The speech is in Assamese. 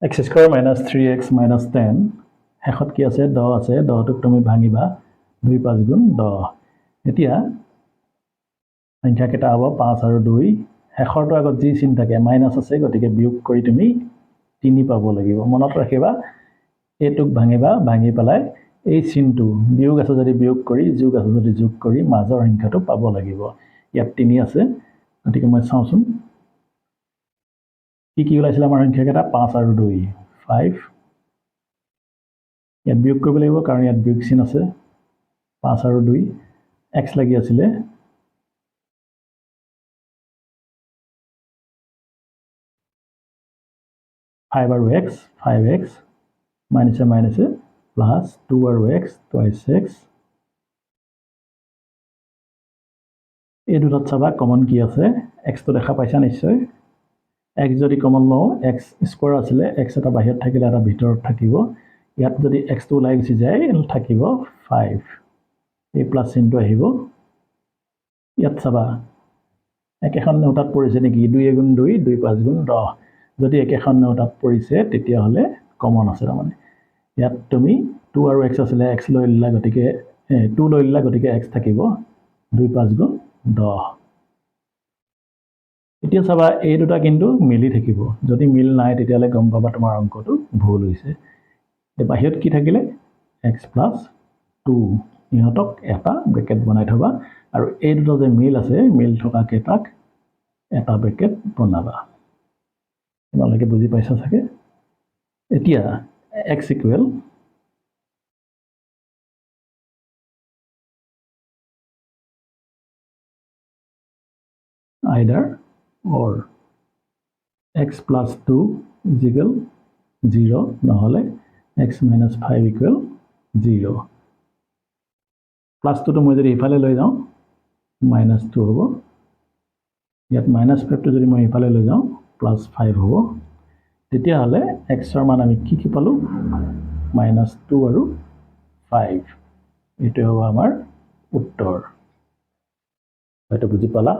x square minus 3x minus 10 শেষত কি আছে 10 আছে 10টোক তুমি ভাঙিবা 2 5 গুণ 10 এতিয়া সংখ্যা কেইটা হ'ব 5 আৰু 2 শেষৰটো আগত যি চিন থাকে মাইনাস আছে গতিকে বিয়োগ কৰি তুমি 3 পাব লাগিব মনত ৰাখিবা এটোক ভাঙিবা ভাঙি পেলাই এই চিনটো বিয়োগ আছে যদি বিয়োগ কৰি যোগ আছে যদি যোগ কৰি মাজৰ সংখ্যাটো পাব লাগিব ইয়াত 3 আছে গতিকে মই চাওঁচোন কি ওলাইছিল আমাৰ সংখ্যা কেইটা 5 আৰু 2 5 ইয়াত বিয়োগ কৰিব লাগিব কাৰণ ইয়াত বিয়োগ চিন আছে 5 আৰু 2 x লাগি আছিলে 5 আৰু x 5x minus plus 2 আৰু x twice x এই দুটাত চাবা কমন কি আছে x তো দেখা পাইছা নিশ্চয় x যদি কমন লওঁ x স্কয়াৰ আছিলে x এটা বাহিৰত থাকিলে এটা ভিতৰত থাকিব ইয়াত যদি x তো ওলাই গুচি যায় থাকিব 5 এই প্লাস চিনটো আহিব ইয়াত চাবা একেখন নোটাত পৰিছে নেকি 2 গুণ 2 2 5 গুণ 10 যদি একেখন নোটাত পৰিছে তেতিয়া হলে কমন আছে মানে ইয়াত তুমি 2 আৰু x আছিলে x লৈ লিলা গতিকে 2 লৈ লিলা গতিকে x থাকিব 2 5 গুণ 10 এতিয়া চাবা এই দুটা কিন্তু মিলি থাকিব যদি মিল নাই তেতিয়ালে গম পাবা তোমাৰ অংকটো ভুল হৈছে তে বাহিৰত কি থাকিলে x + 2 ইহতক এটা ব্ৰেকেট বনাই থবা আৰু এই দুটা যে মিল আছে মিল থকা কেটাক এটা ব্ৰেকেট বনাবা তোমালোকে বুজি পাইছা চাগে এতিয়া x = either or x + 2 = 0 নহলে x - 5 = 0 +2 তো মই যদি ইফালে লৈ যাওঁ -2 হ'ব ইয়াত -5 তো যদি মই ইফালে লৈ যাওঁ +5 হ'ব তেতিয়া হলে x ৰ মান আমি কি পালো -2 আৰু 5 এটো হ'ব আমাৰ উত্তৰ হয়তো বুজি পালা